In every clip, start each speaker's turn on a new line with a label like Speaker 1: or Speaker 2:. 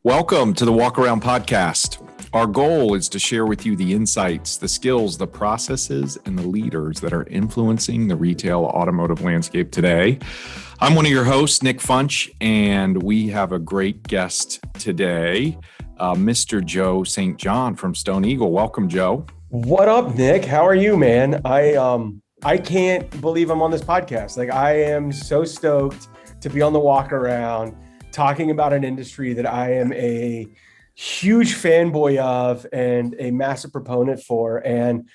Speaker 1: Welcome to the Walk Around Podcast. Our goal is to share with you the insights, the skills, the processes, and the leaders that are influencing the retail automotive landscape today. I'm one of your hosts, Nick Funch, and we have a great guest today, Mr. Joe St. John from Stone Eagle. Welcome, Joe.
Speaker 2: What up, Nick? How are you, man? I can't believe I'm on this podcast. I am so stoked to be on the Walk Around, talking about an industry that I am a huge fanboy of and a massive proponent for. And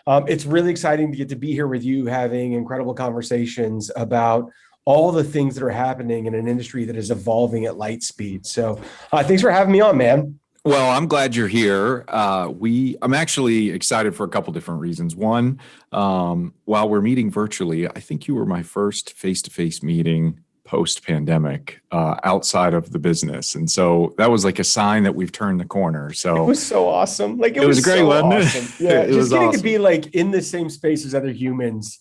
Speaker 2: it's really exciting to get to be here with you, having incredible conversations about all the things that are happening in an industry that is evolving at light speed. So thanks for having me on, man.
Speaker 1: Well, I'm glad you're here. I'm actually excited for a couple different reasons. One, while we're meeting virtually, I think you were my first face-to-face meeting post-pandemic outside of the business. And so that was like a sign that we've turned the corner. So
Speaker 2: it was so awesome. It was
Speaker 1: great,
Speaker 2: so
Speaker 1: wasn't it?
Speaker 2: Awesome. Yeah,
Speaker 1: it
Speaker 2: just getting
Speaker 1: awesome.
Speaker 2: to be in the same space as other humans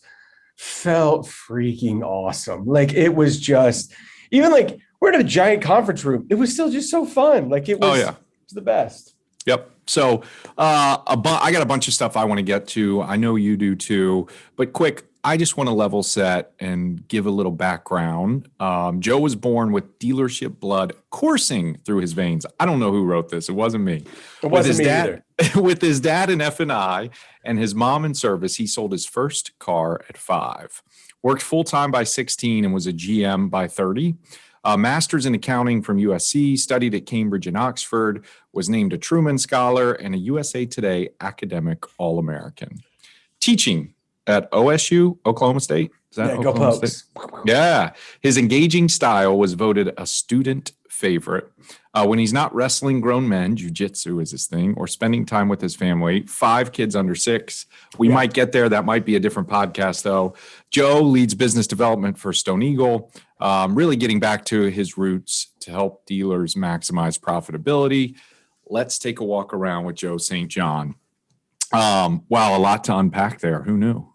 Speaker 2: felt freaking awesome. It was just, even we're in a giant conference room. It was still just so fun. It was, it was the best.
Speaker 1: Yep. So I got a bunch of stuff I want to get to. I know you do too, but quick, I just want to level set and give a little background. Joe was born with dealership blood coursing through his veins. I don't know who wrote this. It wasn't me.
Speaker 2: It wasn't me either.
Speaker 1: With his dad in F&I and his mom in service, he sold his first car at 5. Worked full-time by 16 and was a GM by 30. Master's in accounting from USC, studied at Cambridge and Oxford, was named a Truman Scholar and a USA Today Academic All-American. Teaching at OSU, Oklahoma State. Is that Oklahoma State? Yeah. His engaging style was voted a student favorite. When he's not wrestling grown men, jiu-jitsu is his thing, or spending time with his family, 5 kids under 6. We might get there. That might be a different podcast, though. Joe leads business development for Stone Eagle, really getting back to his roots to help dealers maximize profitability. Let's take a walk around with Joe St. John. Wow, a lot to unpack there. Who knew?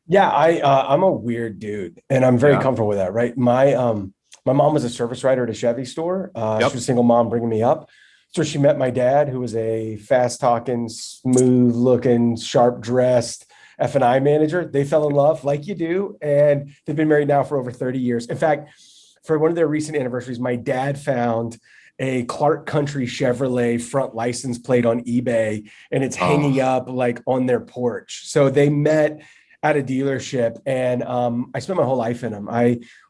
Speaker 2: Yeah, I'm a weird dude, and I'm very comfortable with that, right? My mom was a service writer at a Chevy store. She was a single mom bringing me up. So she met my dad, who was a fast-talking, smooth-looking, sharp-dressed F&I manager. They fell in love like you do, and they've been married now for over 30 years. In fact, for one of their recent anniversaries, my dad found a Clark Country Chevrolet front license plate on eBay, and it's hanging up on their porch. So they met at a dealership, and I spent my whole life in them.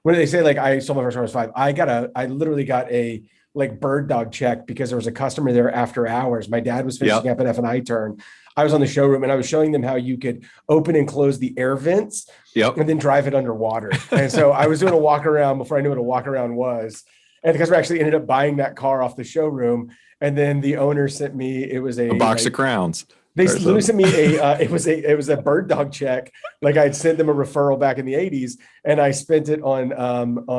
Speaker 2: When they say I sold my first car when I was 5, I literally got a bird dog check because there was a customer there after hours. My dad was finishing up an F&I turn. I was on the showroom and I was showing them how you could open and close the air vents and then drive it underwater. And so I was doing a walk around before I knew what a walk around was. And the customer actually ended up buying that car off the showroom. And then the owner sent me, it was a
Speaker 1: box of crowns.
Speaker 2: They literally sent me it was a bird dog check. I'd sent them a referral back in the 80s, and I spent it on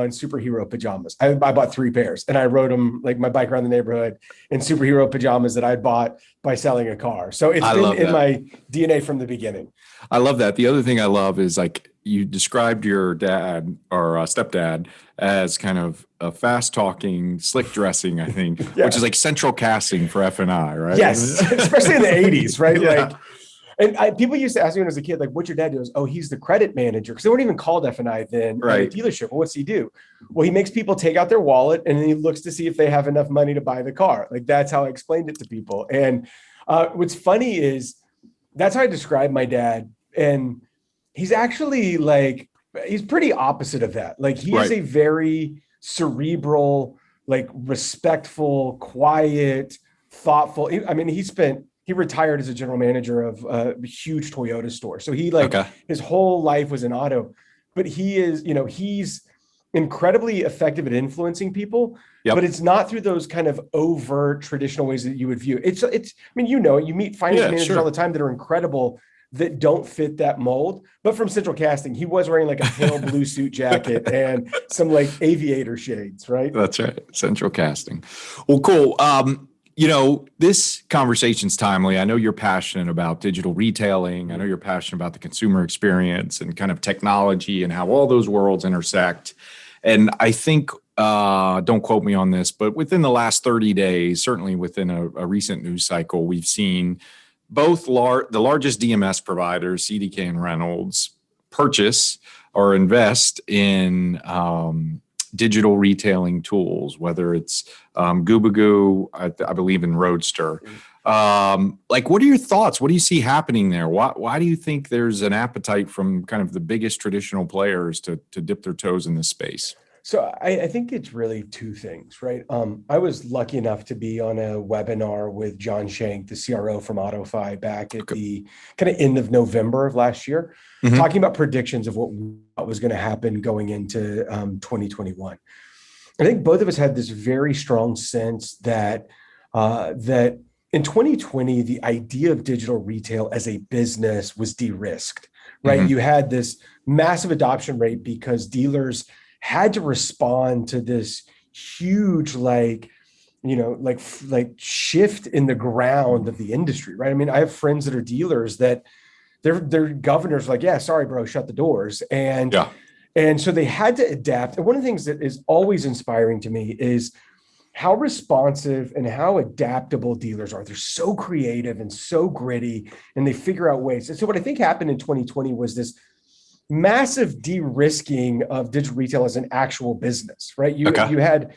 Speaker 2: superhero pajamas. I bought 3 pairs, and I rode them my bike around the neighborhood in superhero pajamas that I bought by selling a car. So it's been in my DNA from the beginning.
Speaker 1: I love that. The other thing I love is you described your dad or stepdad as kind of a fast talking, slick dressing, I think, which is central casting for F&I, right?
Speaker 2: Yes, especially in the 80s, right? And people used to ask me when I was a kid, what's your dad do? Oh, he's the credit manager, because they weren't even called F&I then at a dealership. Well, what's he do? Well, he makes people take out their wallet, and then he looks to see if they have enough money to buy the car. That's how I explained it to people. And what's funny is that's how I describe my dad. And he's actually he's pretty opposite of that. He is a very cerebral, respectful, quiet, thoughtful. I mean, he retired as a general manager of a huge Toyota store. So his whole life was in auto, but he is, he's incredibly effective at influencing people, but it's not through those kind of overt traditional ways that you would view it. I mean, you meet finance managers all the time that are incredible, that don't fit that mold. But from central casting, he was wearing a pale blue suit jacket and some aviator shades, right?
Speaker 1: That's right. Central casting. Well, cool. This conversation's timely. I know you're passionate about digital retailing. I know you're passionate about the consumer experience and kind of technology and how all those worlds intersect. And I think, don't quote me on this, but within the last 30 days, certainly within a recent news cycle, we've seen both the largest DMS providers, CDK and Reynolds, purchase or invest in digital retailing tools, whether it's Goobagoo, I believe in Roadster. What are your thoughts? What do you see happening there? Why do you think there's an appetite from kind of the biggest traditional players to dip their toes in this space?
Speaker 2: So I think it's really two things, right? I was lucky enough to be on a webinar with John Shank, the CRO from AutoFi, back at the kind of end of November of last year, talking about predictions of what was going to happen going into 2021. I think both of us had this very strong sense that that in 2020, the idea of digital retail as a business was de-risked, right? You had this massive adoption rate because dealers had to respond to this huge, shift in the ground of the industry, right? I mean, I have friends that are dealers that their governors like, yeah, sorry, bro, shut the doors. And so they had to adapt. And one of the things that is always inspiring to me is how responsive and how adaptable dealers are. They're so creative and so gritty, and they figure out ways. And so what I think happened in 2020 was this massive de-risking of digital retail as an actual business, right? You had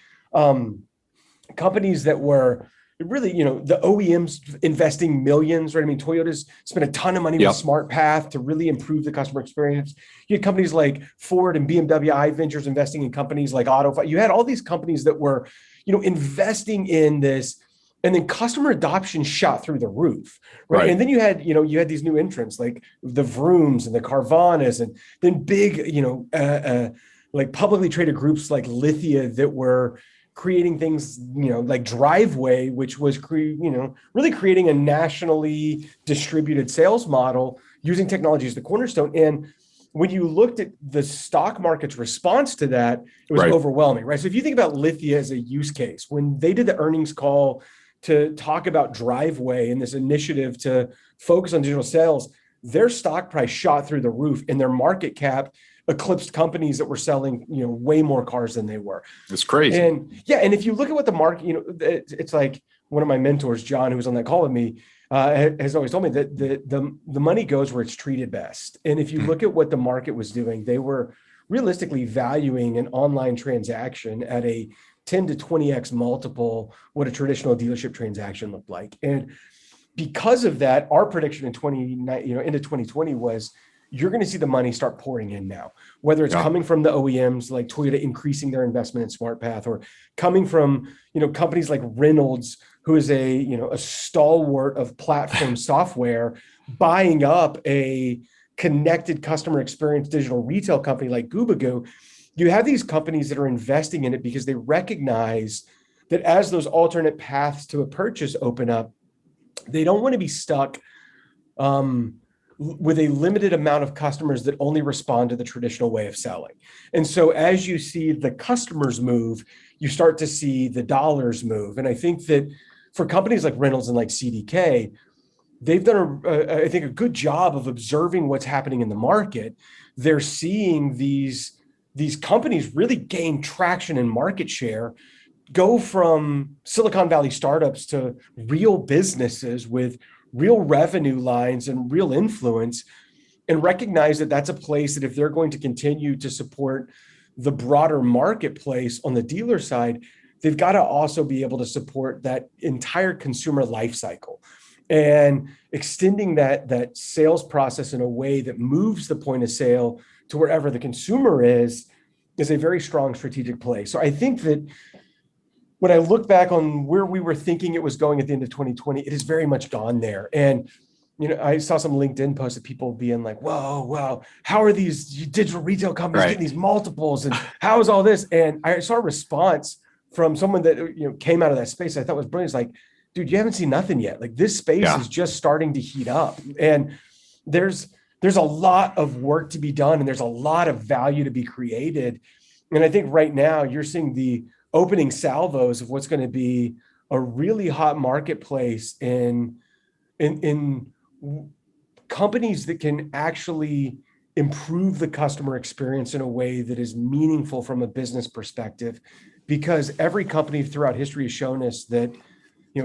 Speaker 2: companies that were really, the OEMs investing millions, right? I mean, Toyota's spent a ton of money with SmartPath to really improve the customer experience. You had companies like Ford and BMW iVentures investing in companies like AutoFi. You had all these companies that were, investing in this, and then customer adoption shot through the roof, right? And then you had these new entrants like the Vrooms and the Carvanas, and then big, like publicly traded groups like Lithia that were creating things, like Driveway, which was really creating a nationally distributed sales model using technology as the cornerstone. And when you looked at the stock market's response to that, it was overwhelming, right? So if you think about Lithia as a use case, when they did the earnings call to talk about Driveway and this initiative to focus on digital sales, their stock price shot through the roof and their market cap eclipsed companies that were selling, way more cars than they were.
Speaker 1: It's crazy.
Speaker 2: And if you look at what the market, it's like one of my mentors, John, who was on that call with me, has always told me that the money goes where it's treated best. And if you look at what the market was doing, they were realistically valuing an online transaction at a 10 to 20x multiple what a traditional dealership transaction looked like. And because of that, our prediction in into 2020 was you're going to see the money start pouring in now, whether it's coming from the OEMs like Toyota increasing their investment in SmartPath, or coming from, companies like Reynolds, who is a stalwart of platform software, buying up a connected customer experience digital retail company like Goobagoo. You have these companies that are investing in it because they recognize that as those alternate paths to a purchase open up, they don't want to be stuck with a limited amount of customers that only respond to the traditional way of selling. And so as you see the customers move, you start to see the dollars move. And I think that for companies like Reynolds and like CDK, they've done, I think, a good job of observing what's happening in the market. They're seeing these companies really gain traction and market share, go from Silicon Valley startups to real businesses with real revenue lines and real influence, and recognize that that's a place that if they're going to continue to support the broader marketplace on the dealer side, they've got to also be able to support that entire consumer life cycle. And extending that sales process in a way that moves the point of sale to wherever the consumer is a very strong strategic play. So I think that when I look back on where we were thinking it was going at the end of 2020, it has very much gone there. And, I saw some LinkedIn posts of people being like, whoa, how are these digital retail companies getting these multiples? And how is all this? And I saw a response from someone that, came out of that space I thought was brilliant. It's like, dude, you haven't seen nothing yet. Like, this space is just starting to heat up. And there's a lot of work to be done, and there's a lot of value to be created. And I think right now you're seeing the opening salvos of what's going to be a really hot marketplace in companies that can actually improve the customer experience in a way that is meaningful from a business perspective, because every company throughout history has shown us that,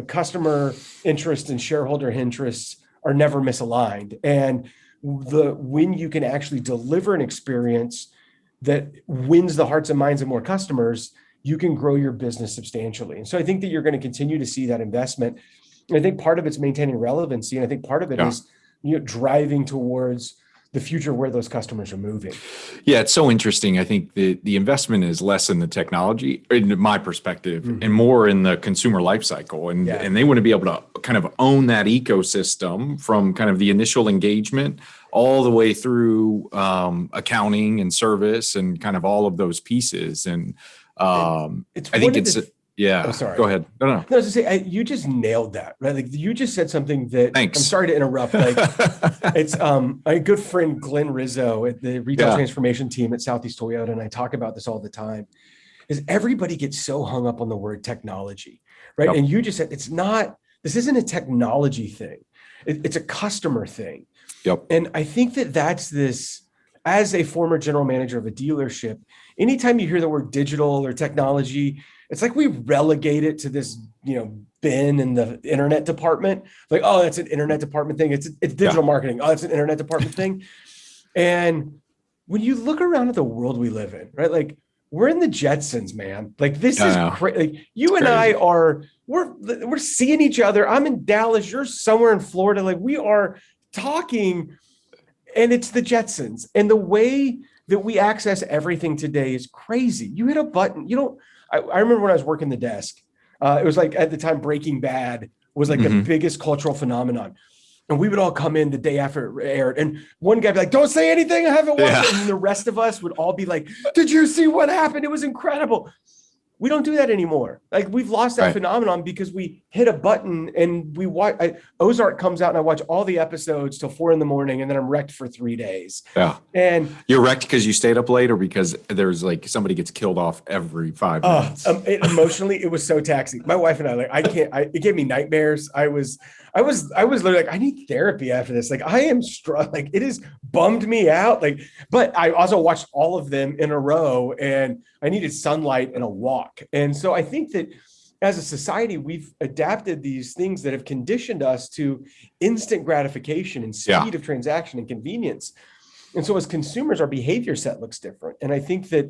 Speaker 2: customer interests and shareholder interests are never misaligned. And when you can actually deliver an experience that wins the hearts and minds of more customers, you can grow your business substantially. And so I think that you're going to continue to see that investment. And I think part of it's maintaining relevancy. And I think part of it is driving towards the future where those customers are moving.
Speaker 1: Yeah, it's so interesting. I think the investment is less in the technology, in my perspective, and more in the consumer life cycle. And they want to be able to kind of own that ecosystem from kind of the initial engagement all the way through accounting and service and kind of all of those pieces. And I think yeah.
Speaker 2: Oh, sorry.
Speaker 1: Go ahead. No.
Speaker 2: No, I was to say, you just nailed that, right? Like you just said something that
Speaker 1: Thanks.
Speaker 2: I'm sorry to interrupt. Like it's my good friend Glenn Rizzo at the retail transformation team at Southeast Toyota, and I talk about this all the time. Is everybody gets so hung up on the word technology, right? Yep. And you just said this isn't a technology thing. It's a customer thing.
Speaker 1: Yep.
Speaker 2: And I think that's this. As a former general manager of a dealership, anytime you hear the word digital or technology, it's like we relegate it to this, bin in the internet department. Like, oh, that's an internet department thing. It's digital marketing. Oh, it's an internet department thing. And when you look around at the world we live in, right? Like we're in the Jetsons, man. Like this is crazy. Like, you and I we're seeing each other. I'm in Dallas. You're somewhere in Florida. Like we are talking. And it's the Jetsons. And the way that we access everything today is crazy. You hit a button. I remember when I was working the desk, it was like at the time Breaking Bad was like the biggest cultural phenomenon. And we would all come in the day after it aired. And one guy would be like, don't say anything, I haven't watched it. And the rest of us would all be like, did you see what happened? It was incredible. We don't do that anymore. Like we've lost that phenomenon because we hit a button and we watch. Ozark comes out and I watch all the episodes till 4 a.m. and then I'm wrecked for 3 days.
Speaker 1: Yeah.
Speaker 2: And
Speaker 1: you're wrecked because you stayed up late or because there's like somebody gets killed off every 5 minutes.
Speaker 2: Emotionally, it was so taxing. My wife and I, it gave me nightmares. I was literally like, I need therapy after this. Like I am struck. Like it has bummed me out. Like, but I also watched all of them in a row and I needed sunlight and a walk. And so I think that as a society, we've adapted these things that have conditioned us to instant gratification and speed of transaction and convenience. And so as consumers, our behavior set looks different. And I think that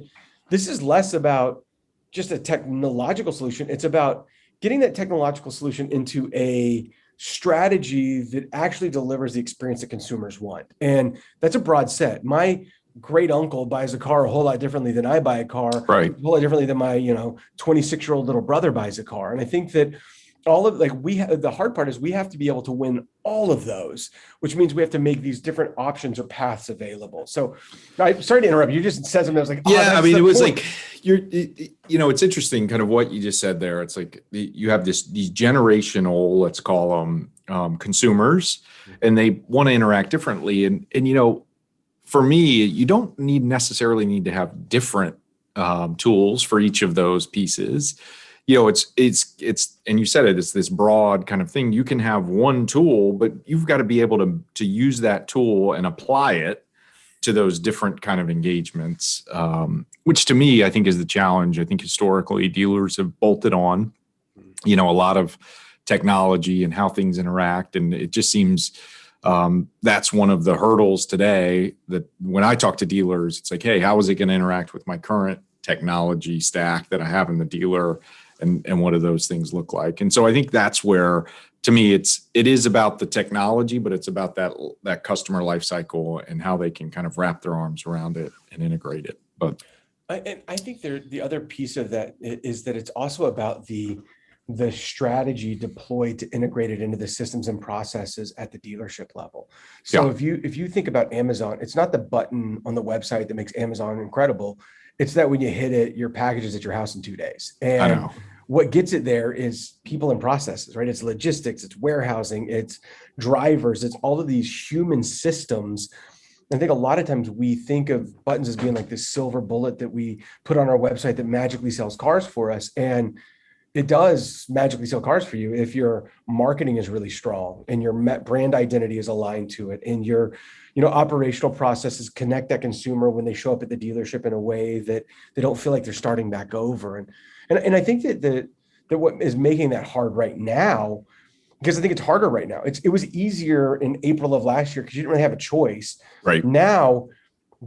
Speaker 2: this is less about just a technological solution. It's about getting that technological solution into a strategy that actually delivers the experience that consumers want. And that's a broad set. My great uncle buys a car a whole lot differently than I buy a car, a whole lot differently than my 26-year-old little brother buys a car. And I think that the hard part is we have to be able to win all of those, which means we have to make these different options or paths available. So I'm sorry to interrupt. You just said something. I was like,
Speaker 1: it was like it's interesting kind of what you just said there. It's like you have these generational, let's call them consumers, and they want to interact differently. And for me, you don't necessarily need to have different tools for each of those pieces. It's and you said it's this broad kind of thing. You can have one tool, but you've got to be able to use that tool and apply it to those different kind of engagements, which to me, I think is the challenge. I think historically dealers have bolted on, a lot of technology and how things interact. And it just seems that's one of the hurdles today that when I talk to dealers, it's like, hey, how is it going to interact with my current technology stack that I have in the dealer? And what do those things look like? And so I think that's where, to me, it is about the technology, but it's about that customer life cycle and how they can kind of wrap their arms around it and integrate it. But
Speaker 2: I think the other piece of that is that it's also about the strategy deployed to integrate it into the systems and processes at the dealership level. So if you think about Amazon, it's not the button on the website that makes Amazon incredible. It's that when you hit it, your package is at your house in 2 days. And what gets it there is people and processes, right? It's logistics, it's warehousing, it's drivers, it's all of these human systems. I think a lot of times we think of buttons as being like this silver bullet that we put on our website that magically sells cars for us. And it does magically sell cars for you if your marketing is really strong and your brand identity is aligned to it, and your, operational processes connect that consumer when they show up at the dealership in a way that they don't feel like they're starting back over. And I think that what is making that hard right now, because I think it's harder right now. It was easier in April of last year because you didn't really have a choice.
Speaker 1: Right.
Speaker 2: Now,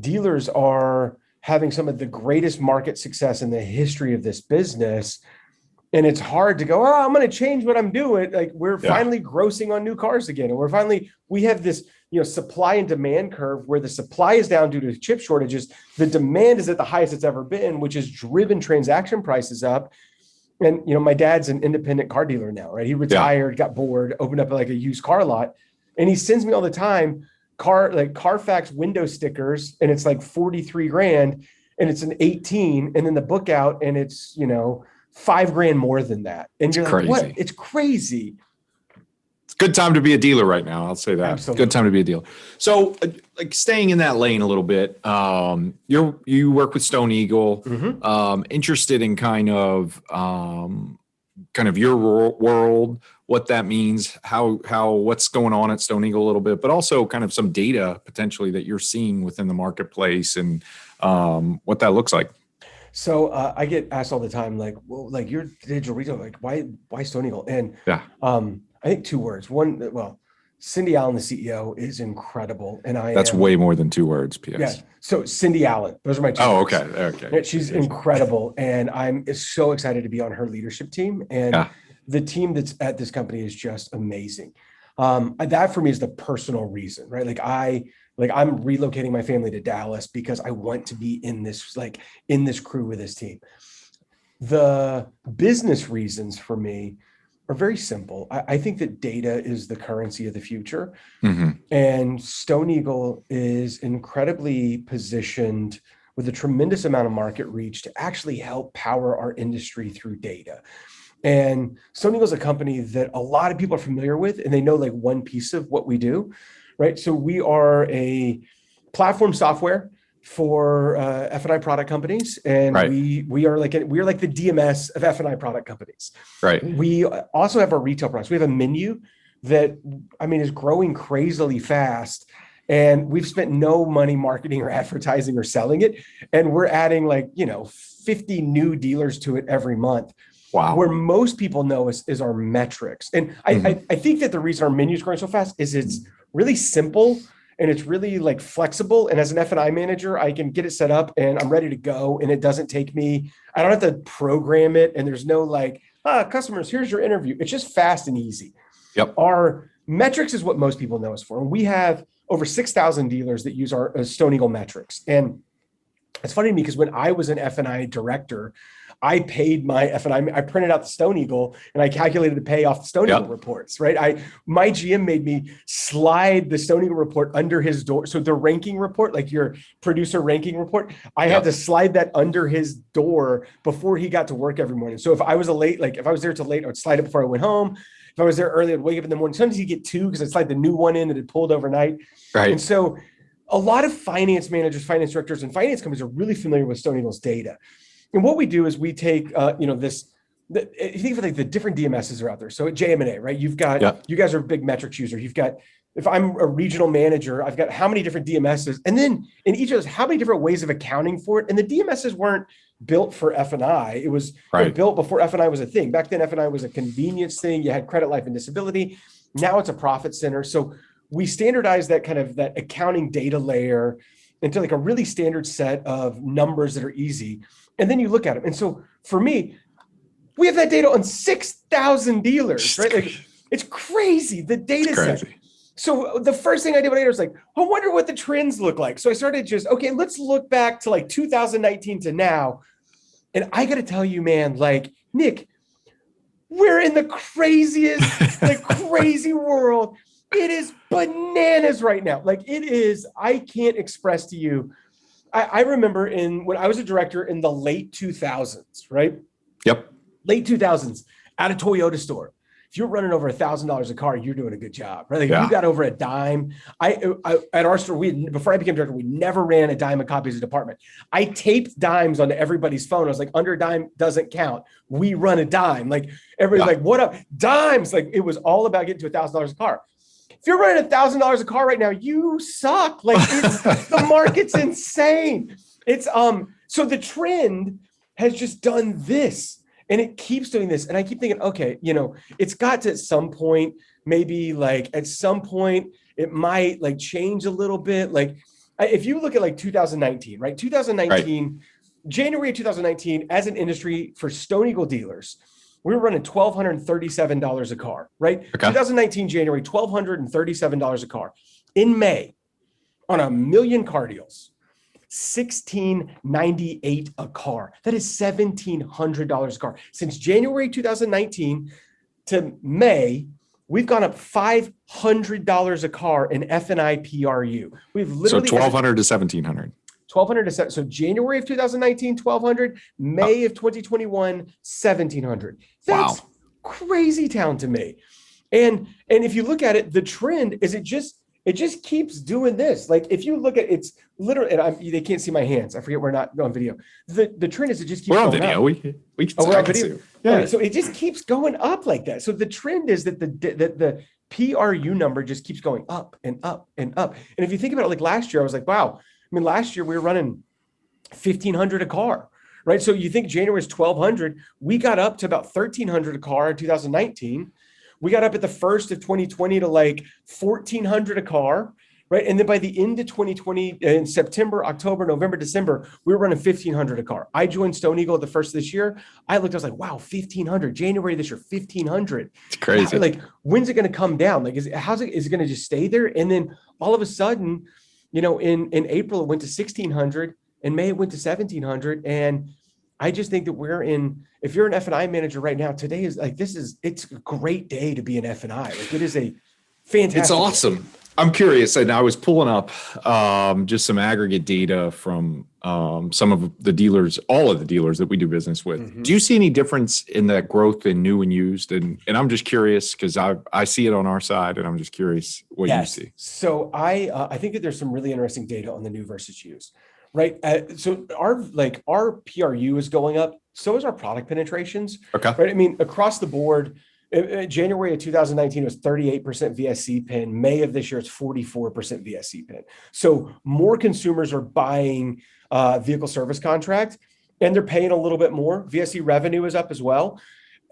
Speaker 2: dealers are having some of the greatest market success in the history of this business. And it's hard to go, I'm going to change what I'm doing. Like, we're finally grossing on new cars again. And we have this, supply and demand curve where the supply is down due to chip shortages. The demand is at the highest it's ever been, which has driven transaction prices up. And, my dad's an independent car dealer now, right? He retired, got bored, opened up like a used car lot. And he sends me all the time Carfax window stickers, and it's like 43 grand, and it's an 18, and then the book out, and it's, $5 grand more than that. And you're like, what? It's crazy.
Speaker 1: It's a good time to be a dealer right now. I'll say that.
Speaker 2: Absolutely.
Speaker 1: Good time to be a dealer. So like staying in that lane a little bit, you work with Stone Eagle, interested in kind of your world, what that means, how what's going on at Stone Eagle a little bit, but also kind of some data potentially that you're seeing within the marketplace and what that looks like.
Speaker 2: So I get asked all the time, like, well, like, you're digital retail, like, why Stone Eagle? And I think 2 words. One, well, Cindy Allen, the CEO, is incredible, and
Speaker 1: that's way more than 2 words. P.S.
Speaker 2: Yeah. So Cindy Allen, those are my 2 words.
Speaker 1: Okay.
Speaker 2: She's incredible, and I'm so excited to be on her leadership team. And the team that's at this company is just amazing. That for me is the personal reason, right? I'm relocating my family to Dallas because I want to be in this crew with this team. The business reasons for me are very simple. I think that data is the currency of the future. And Stone Eagle is incredibly positioned with a tremendous amount of market reach to actually help power our industry through data. And Stone Eagle is a company that a lot of people are familiar with, and they know like one piece of what we do, right? So we are a platform software for F&I product companies, and we are like the DMS of F&I product companies.
Speaker 1: Right.
Speaker 2: We also have our retail products. We have a menu that is growing crazily fast, and we've spent no money marketing or advertising or selling it, and we're adding 50 new dealers to it every month.
Speaker 1: Wow.
Speaker 2: Where most people know is our metrics. And I think that the reason our menu is growing so fast is it's really simple and it's really flexible. And as an F&I manager, I can get it set up and I'm ready to go. And it doesn't take me, I don't have to program it. And there's no customers, here's your interview. It's just fast and easy.
Speaker 1: Yep.
Speaker 2: Our metrics is what most people know us for. And we have over 6,000 dealers that use our Stone Eagle metrics. And it's funny to me because when I was an F&I director, I paid my F&I, I printed out the Stone Eagle and I calculated the pay off the Stone Eagle reports, right? My GM made me slide the Stone Eagle report under his door. So the ranking report, like your producer ranking report, I had to slide that under his door before he got to work every morning. So if I was if I was there till late, I would slide it before I went home. If I was there early, I'd wake up in the morning. Sometimes you get 2 because I'd slide the new one in that had pulled overnight.
Speaker 1: Right.
Speaker 2: And so a lot of finance managers, finance directors, and finance companies are really familiar with Stone Eagle's data. And what we do is we take, you think of the different DMSs are out there. So at JM&A, right? You've got, you guys are a big metrics user. You've got, if I'm a regional manager, I've got how many different DMSs, and then in each of those, how many different ways of accounting for it. And the DMSs weren't built for F&I. It was built before F&I was a thing. Back then, F&I was a convenience thing. You had credit, life, and disability. Now it's a profit center. So we standardized that accounting data layer into a really standard set of numbers that are easy. And then you look at them. And so for me, we have that data on 6,000 dealers, right? It's crazy. The data set. So the first thing I did when I was I wonder what the trends look like. So I started let's look back to 2019 to now. And I got to tell you, man, Nick, we're in the craziest, crazy world. It is bananas right now. It is, I can't express to you. I remember when I was a director in the late 2000s, right?
Speaker 1: Yep.
Speaker 2: Late 2000s at a Toyota store. if you're running over $1,000 a car, you're doing a good job, right? Like if you got over a dime, I at our store, before I became director, we never ran a dime a copy as a department. I taped dimes onto everybody's phone. I was like, under a dime doesn't count. We run a dime. Like everybody's like, what up? Dimes. Like it was all about getting to $1,000 a car. If you're running $1,000 a car right now, you suck. Like the market's insane. It's so the trend has just done this and it keeps doing this. And I keep thinking, okay, it's got to at some point, maybe like at some point it might like change a little bit. Like if you look at like 2019, right? 2019, January of 2019, as an industry for Stone Eagle dealers, we were running $1,237 a car, right? Okay. 2019, January, $1,237 a car. In May, on a million car deals, $1,698 a car. That is $1,700 a car. Since January 2019 to May, we've gone up $500 a car in F&I PRU. We've literally
Speaker 1: so $1,200 to $1,700.
Speaker 2: 1,200 to so January of 2019, 1,200, May of 2021, 1,700. That's crazy town to me. And if you look at it, the trend is it just keeps doing this. Like if you look at it's literally, and they can't see my hands. I forget we're not on video. The trend is it just keeps going up.
Speaker 1: We can
Speaker 2: we're on video. Yeah. Okay, so it just keeps going up like that. So the trend is that the PRU number just keeps going up and up and up. And if you think about it, like last year, I was like, wow. I mean, last year we were running 1,500 a car, right? So you think January is 1,200. We got up to about 1,300 a car in 2019. We got up at the first of 2020 to like 1,400 a car, right? And then by the end of 2020, in September, October, November, December, we were running 1,500 a car. I joined Stone Eagle at the first of this year. I looked, I was like, wow, 1,500. January this year, 1,500.
Speaker 1: It's crazy.
Speaker 2: Like, when's it going to come down? Like, is it going to just stay there? And then all of a sudden, in April, it went to 1,600. In May, it went to 1,700. And I just think that if you're an F&I manager right now, today is like, it's a great day to be an F&I. Like it is a fantastic.
Speaker 1: It's awesome. Day. I'm curious, and I was pulling up just some aggregate data from some of the dealers, all of the dealers that we do business with. Mm-hmm. Do you see any difference in that growth in new and used? And I'm just curious because I see it on our side, and I'm just curious what you see.
Speaker 2: So I think that there's some really interesting data on the new versus used, right? So our PRU is going up. So is our product penetrations. Okay. Right. I mean, across the board. January of 2019 was 38% VSC pin. May of this year, it's 44% VSC pin. So more consumers are buying vehicle service contract and they're paying a little bit more. VSC revenue is up as well.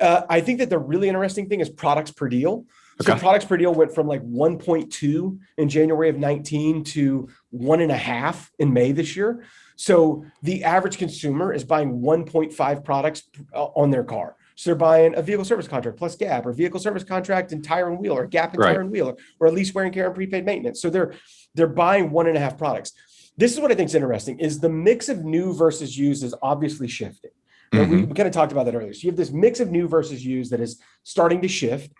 Speaker 2: I think that the really interesting thing is products per deal. So products per deal went from like 1.2 in January of 19 to 1.5 in May this year. So the average consumer is buying 1.5 products on their car. So they're buying a vehicle service contract plus GAP, or vehicle service contract and tire and wheel, or GAP and tire and wheel, or at least wear and care and prepaid maintenance. So they're buying 1.5 products. This is what I think is interesting: is the mix of new versus used is obviously shifting. Mm-hmm. We kind of talked about that earlier. So you have this mix of new versus used that is starting to shift,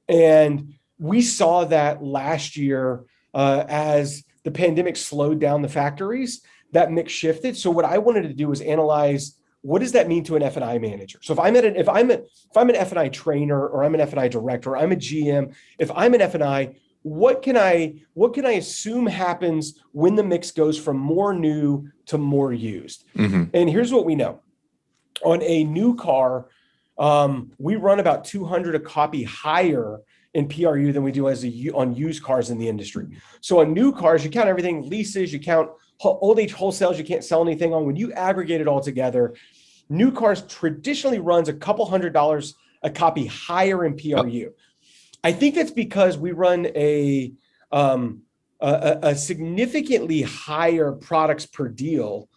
Speaker 2: and we saw that last year as the pandemic slowed down the factories. That mix shifted. So what I wanted to do was analyze. What does that mean to an F&I manager? So if I'm an F&I trainer, or I'm an F&I director, or I'm a GM, if I'm an F&I, what can I assume happens when the mix goes from more new to more used? Mm-hmm. And here's what we know. On a new car, we run about 200 a copy higher in PRU than we do on used cars in the industry. So on new cars, you count everything, leases, you count old age wholesales, you can't sell anything on. When you aggregate it all together, new cars traditionally runs a couple $100 a copy higher in PRU. Yep. I think that's because we run a significantly higher products per deal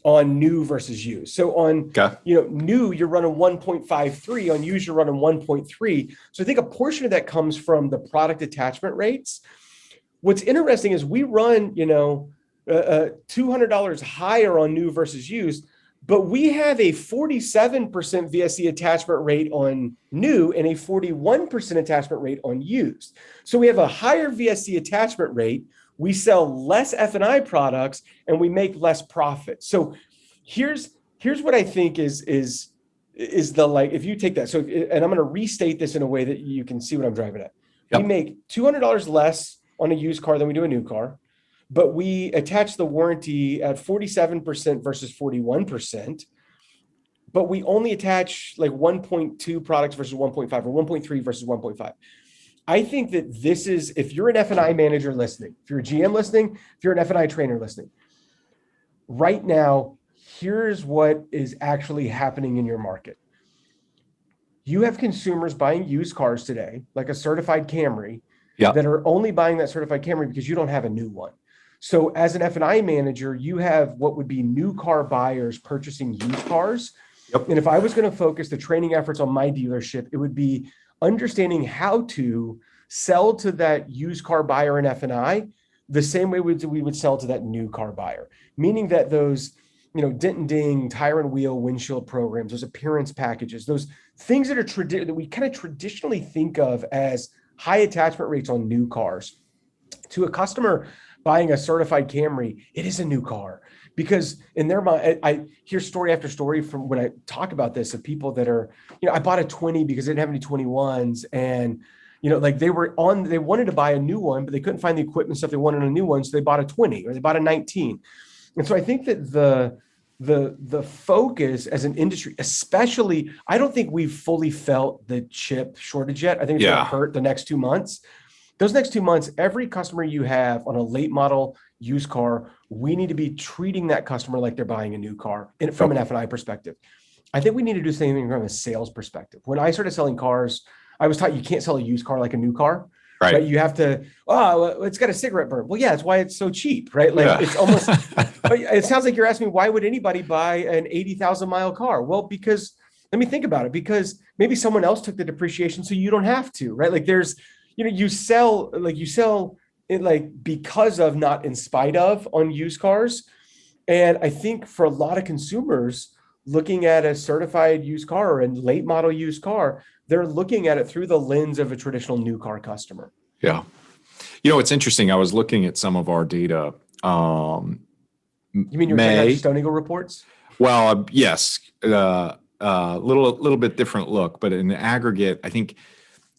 Speaker 2: on new versus used. So on new, you're running 1.53. On used, you're running 1.3. So I think a portion of that comes from the product attachment rates. What's interesting is we run, $200 higher on new versus used, but we have a 47% VSC attachment rate on new and a 41% attachment rate on used. So we have a higher VSC attachment rate. We sell less F&I products and we make less profit. So here's what I think is is the, like, if you take that, so, and I'm going to restate this in a way that you can see what I'm driving at.
Speaker 1: Yep.
Speaker 2: We make $200 less on a used car than we do a new car, but we attach the warranty at 47% versus 41%. But we only attach like 1.2 products versus 1.5, or 1.3 versus 1.5. I think that this is, if you're an F&I manager listening, if you're a GM listening, if you're an F&I trainer listening, right now, here's what is actually happening in your market. You have consumers buying used cars today, like a certified Camry, that are only buying that certified Camry because you don't have a new one. So as an F&I manager, you have what would be new car buyers purchasing used cars. Yep. And if I was going to focus the training efforts on my dealership, it would be understanding how to sell to that used car buyer in F&I the same way we would sell to that new car buyer, meaning that those, dent and ding, tire and wheel, windshield programs, those appearance packages, those things that are that we kind of traditionally think of as high attachment rates on new cars. To a customer buying a certified Camry, it is a new car. Because in their mind, I hear story after story from when I talk about this of people that are, I bought a 20 because I didn't have any 21s, and like they wanted to buy a new one, but they couldn't find the equipment stuff they wanted on a new one, so they bought a 20 or they bought a 19. And so I think that the focus as an industry, especially, I don't think we've fully felt the chip shortage yet. I think it's going to hurt the next 2 months. Those next 2 months, every customer you have on a late model used car, we need to be treating that customer like they're buying a new car from an F&I perspective. I think we need to do the same thing from a sales perspective. When I started selling cars, I was taught you can't sell a used car like a new car. Right. You have to, it's got a cigarette burn. Well, yeah, that's why it's so cheap, right? Like it's almost, but it sounds like you're asking me, why would anybody buy an 80,000 mile car? Well, because let me think about it, because maybe someone else took the depreciation so you don't have to, right? Like there's, you sell it like because of, not in spite of, on used cars. And I think for a lot of consumers looking at a certified used car or a late model used car, they're looking at it through the lens of a traditional new car customer.
Speaker 1: Yeah. It's interesting. I was looking at some of our data.
Speaker 2: You mean your Stone Eagle reports?
Speaker 1: Well, yes. Little bit different look, but in the aggregate, I think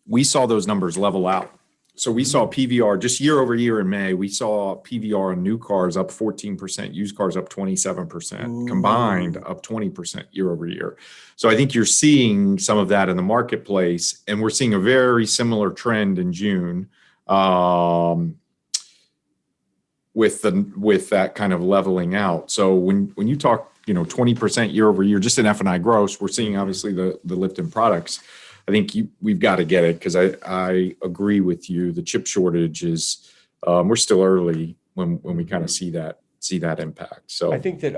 Speaker 1: we saw those numbers level out. So we saw PVR just year over year in May. We saw PVR on new cars up 14%, used cars up 27%, combined up 20% year over year. So I think you're seeing some of that in the marketplace, and we're seeing a very similar trend in June with that kind of leveling out. So when you talk 20% year over year, just in F&I gross, we're seeing obviously the lift in products. I think we've got to get it, because I agree with you. The chip shortage is we're still early when we kind of see that impact. So
Speaker 2: I think that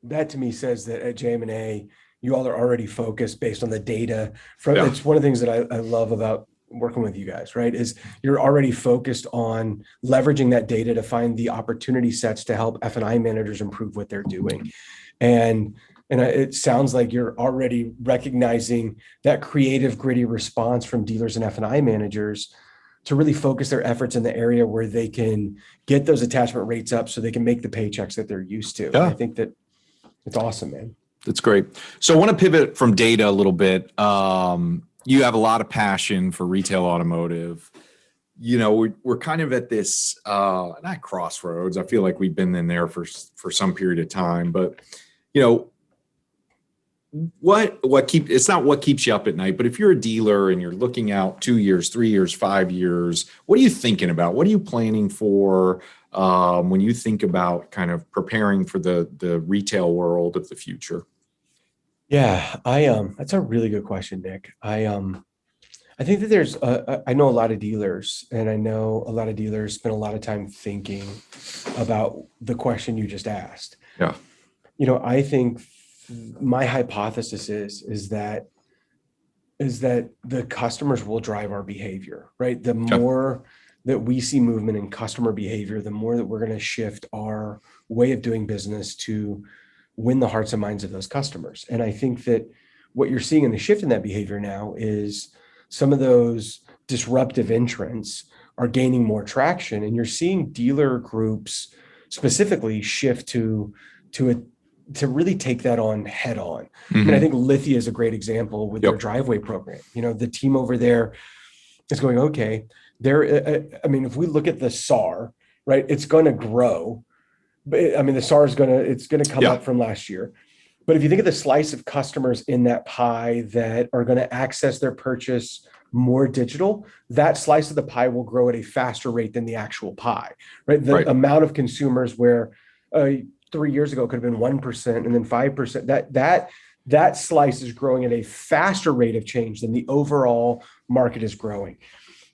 Speaker 2: that to me says that at JM&A you all are already focused based on the data. It's one of the things that I love about working with you guys, right? Is you're already focused on leveraging that data to find the opportunity sets to help F&I managers improve what they're doing, and it sounds like you're already recognizing that creative, gritty response from dealers and F&I managers to really focus their efforts in the area where they can get those attachment rates up so they can make the paychecks that they're used to. Yeah. I think that it's awesome, man.
Speaker 1: That's great. So I want to pivot from data a little bit. You have a lot of passion for retail automotive. We're kind of at this, not crossroads. I feel like we've been in there for some period of time, but it's not what keeps you up at night, but if you're a dealer and you're looking out 2 years, 3 years, 5 years, what are you thinking about? What are you planning for when you think about kind of preparing for the retail world of the future?
Speaker 2: Yeah, that's a really good question, Nick. I think that there's, I know a lot of dealers, and I know a lot of dealers spend a lot of time thinking about the question you just asked.
Speaker 1: Yeah.
Speaker 2: I think my hypothesis is that the customers will drive our behavior, right? The more that we see movement in customer behavior, the more that we're going to shift our way of doing business to win the hearts and minds of those customers. And I think that what you're seeing in the shift in that behavior now is some of those disruptive entrants are gaining more traction, and you're seeing dealer groups specifically shift to to really take that on head on. I mean, I think Lithia is a great example with their driveway program. The team over there is going, okay, I mean, if we look at the SAR, right, it's going to grow. But I mean, the SAR is it's going to come up from last year. But if you think of the slice of customers in that pie that are going to access their purchase more digital, that slice of the pie will grow at a faster rate than the actual pie, right? The amount of consumers where 3 years ago it could have been 1% and then 5%, that slice is growing at a faster rate of change than the overall market is growing.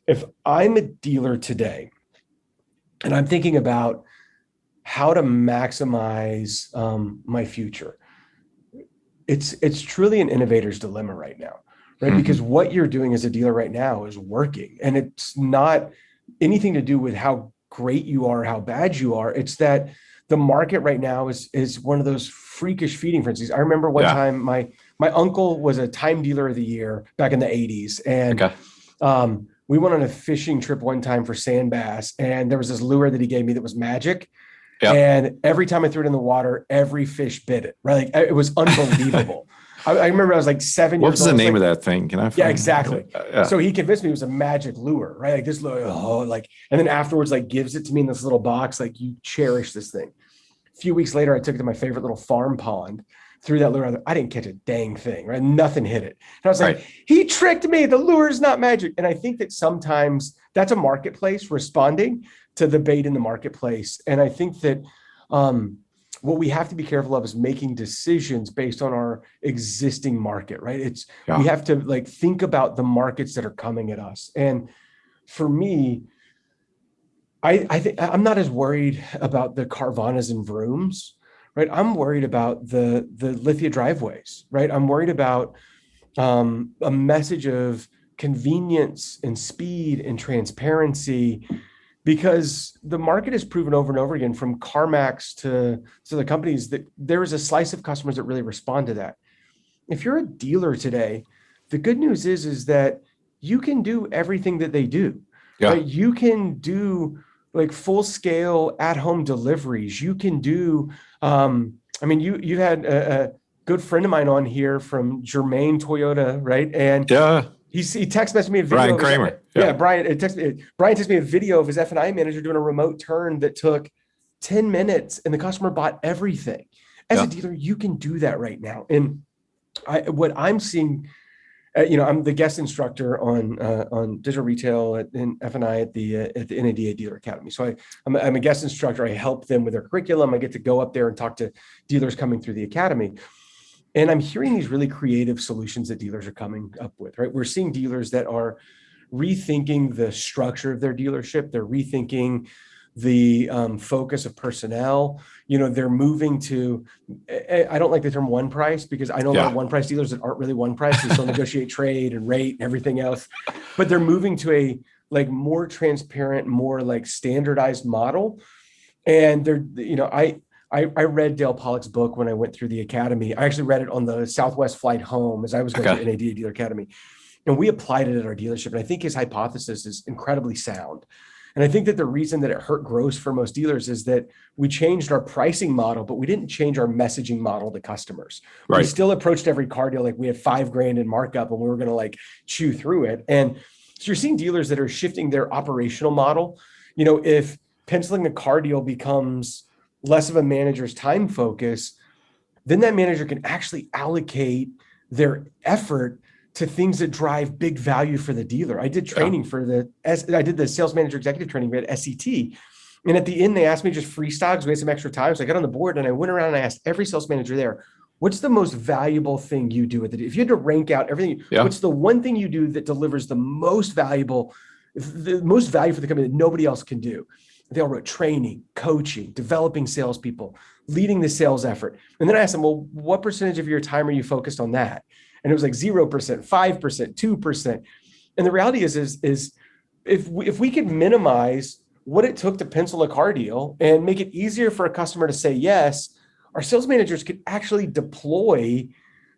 Speaker 2: If I'm a dealer today and I'm thinking about how to maximize my future, it's truly an innovator's dilemma right now, right? Because what you're doing as a dealer right now is working, and it's not anything to do with how great you are, how bad you are. It's that the market right now is one of those freakish feeding frenzies. I remember one time my uncle was a Time Dealer of the Year back in the 80s, and we went on a fishing trip one time for sand bass, and there was this lure that he gave me that was magic. Yep. And every time I threw it in the water, every fish bit it, right? Like, it was unbelievable. I remember I was like 7 years old.
Speaker 1: What was the name of that thing? Can I find
Speaker 2: exactly. So he convinced me it was a magic lure, right? Like this lure, and then afterwards, like, gives it to me in this little box, like, you cherish this thing. A few weeks later, I took it to my favorite little farm pond, threw that lure out there. I didn't catch a dang thing, right? Nothing hit it. And I was like, he tricked me. The lure is not magic. And I think that sometimes that's a marketplace responding to the bait in the marketplace. And I think that what we have to be careful of is making decisions based on our existing market, right? We have to like think about the markets that are coming at us. And for me, I think I'm not as worried about the Carvanas and Vrooms, right? I'm worried about the Lithia driveways, right? I'm worried about a message of convenience and speed and transparency, because the market has proven over and over again, from CarMax to the companies, that there is a slice of customers that really respond to that. If you're a dealer today, the good news is that you can do everything that they do. Right? You can do like full scale at home deliveries. You can do, I mean, you had a good friend of mine on here from Germain Toyota, right? And he text messaged me a video.
Speaker 1: Brian Kramer.
Speaker 2: Brian texted me a video of his F&I manager doing a remote turn that took 10 minutes, and the customer bought everything. As a dealer, you can do that right now. And what I'm seeing, I'm the guest instructor on digital retail and F&I at the NADA Dealer Academy. So I'm a guest instructor. I help them with their curriculum. I get to go up there and talk to dealers coming through the academy. And I'm hearing these really creative solutions that dealers are coming up with, right? We're seeing dealers that are rethinking the structure of their dealership. They're rethinking the focus of personnel. They're moving to, I don't like the term one price, because I know a lot of one price dealers that aren't really one price. They still negotiate trade and rate and everything else, but they're moving to a like more transparent, more like standardized model. And they're, I read Dale Pollock's book when I went through the academy. I actually read it on the Southwest flight home as I was going to NADA Dealer Academy. And we applied it at our dealership. And I think his hypothesis is incredibly sound. And I think that the reason that it hurt gross for most dealers is that we changed our pricing model, but we didn't change our messaging model to customers. Right. We still approached every car deal like we had $5,000 in markup and we were going to like chew through it. And so you're seeing dealers that are shifting their operational model. If penciling a car deal becomes less of a manager's time focus, then that manager can actually allocate their effort to things that drive big value for the dealer. I did training I did the sales manager executive training at SET. And at the end, they asked me just freestyle because we had some extra time. So I got on the board and I went around and I asked every sales manager there, what's the most valuable thing you do with it? If you had to rank out everything, what's the one thing you do that delivers the most value for the company that nobody else can do? They all wrote training, coaching, developing salespeople, leading the sales effort. And then I asked them, well, what percentage of your time are you focused on that? And it was like 0%, 5%, 2%. And the reality is if we could minimize what it took to pencil a car deal and make it easier for a customer to say yes, our sales managers could actually deploy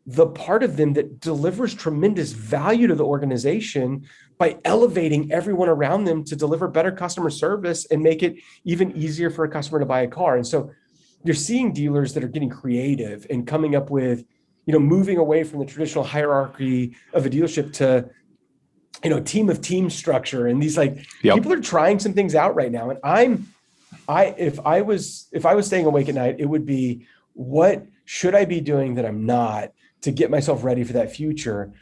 Speaker 2: the part of them that delivers tremendous value to the organization by elevating everyone around them to deliver better customer service and make it even easier for a customer to buy a car. And so you're seeing dealers that are getting creative and coming up with, moving away from the traditional hierarchy of a dealership to, team of team structure. And these people are trying some things out right now. And if I was staying awake at night, it would be, what should I be doing that I'm not to get myself ready for that future?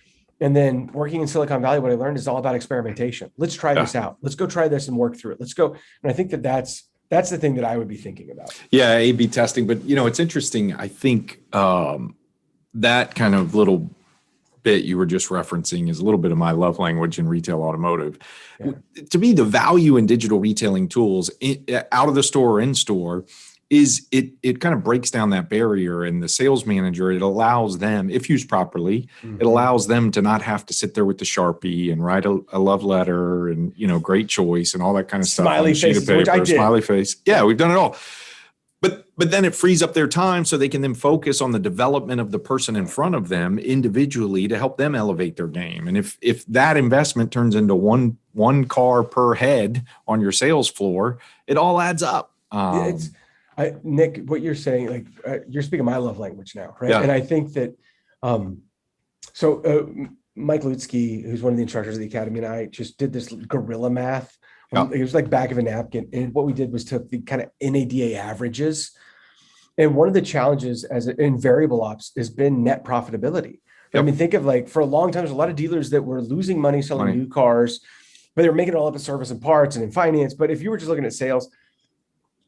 Speaker 2: And then working in Silicon Valley, what I learned is all about experimentation. Let's try this out. Let's go try this and work through it. Let's go. And I think that's the thing that I would be thinking about.
Speaker 1: Yeah, A/B testing. But, it's interesting. I think that kind of little bit you were just referencing is a little bit of my love language in retail automotive. Yeah. To me, the value in digital retailing tools out of the store or in store is it kind of breaks down that barrier, and the sales manager, it allows them, if used properly, it allows them to not have to sit there with the Sharpie and write a love letter and, great choice and all that kind of stuff.
Speaker 2: Smiley faces, which I did.
Speaker 1: Smiley face. Yeah, we've done it all. But then it frees up their time so they can then focus on the development of the person in front of them individually to help them elevate their game. And if that investment turns into one car per head on your sales floor, it all adds up.
Speaker 2: Nick, what you're saying, you're speaking my love language now, right?
Speaker 1: Yeah.
Speaker 2: And I think that, Mike Lutzke, who's one of the instructors of the Academy, and I just did this guerrilla math. It was like back of a napkin. And what we did was took the kind of NADA averages. And one of the challenges in variable ops has been net profitability. Yep. I mean, think of for a long time, there's a lot of dealers that were losing money selling new cars, but they were making it all up in service and parts and in finance. But if you were just looking at sales,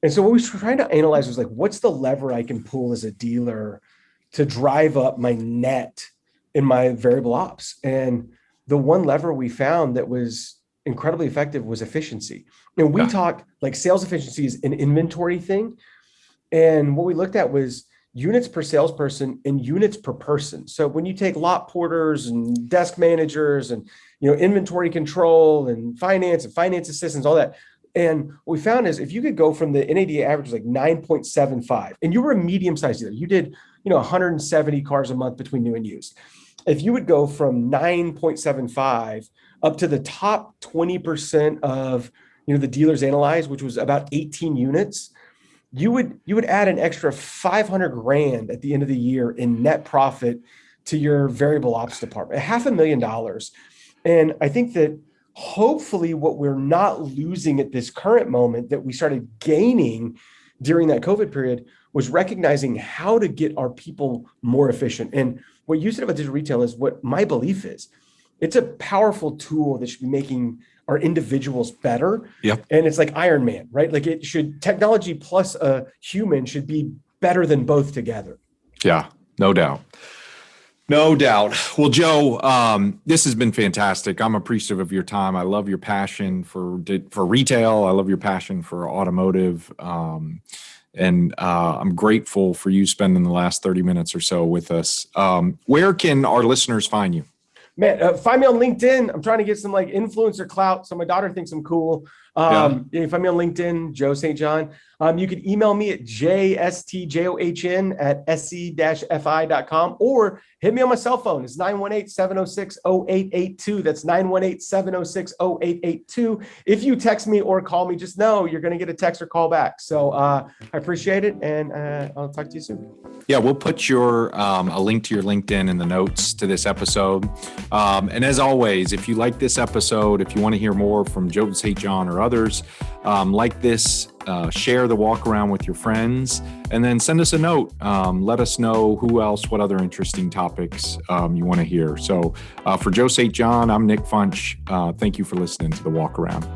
Speaker 2: and so what we were trying to analyze was what's the lever I can pull as a dealer to drive up my net in my variable ops? And the one lever we found that was incredibly effective was efficiency. And we talked sales efficiency is an inventory thing. And what we looked at was units per salesperson and units per person. So when you take lot porters and desk managers and, inventory control and finance assistants, all that. And what we found is if you could go from the NADA average was 9.75, and you were a medium-sized dealer, you did, 170 cars a month between new and used. If you would go from 9.75 up to the top 20% of, the dealers analyzed, which was about 18 units, you would add an extra $500,000 at the end of the year in net profit to your variable ops department, $500,000. And I think that hopefully what we're not losing at this current moment that we started gaining during that COVID period was recognizing how to get our people more efficient. And what you said about digital retail is what my belief is. It's a powerful tool that should be making our individuals better.
Speaker 1: Yep.
Speaker 2: And it's like Iron Man, right? Technology plus a human should be better than both together.
Speaker 1: Yeah, no doubt. No doubt. Well, Joe, this has been fantastic. I'm appreciative of your time. I love your passion for retail. I love your passion for automotive. And I'm grateful for you spending the last 30 minutes or so with us. Where can our listeners find you?
Speaker 2: Man, find me on LinkedIn. I'm trying to get some influencer clout, so my daughter thinks I'm cool. You can find me on LinkedIn, Joe St. John. You can email me at jstjohn@se-fi.com or hit me on my cell phone. It's 918-706-0882. That's 918-706-0882. If you text me or call me, just know you're going to get a text or call back. So I appreciate it, and I'll talk to you soon.
Speaker 1: Yeah, we'll put a link to your LinkedIn in the notes to this episode. And as always, if you like this episode, if you want to hear more from Joe St. John or others like this, share the walk around with your friends, and then send us a note. Let us know what other interesting topics you want to hear. So for Joe St. John, I'm Nick Funch. Thank you for listening to the walk around.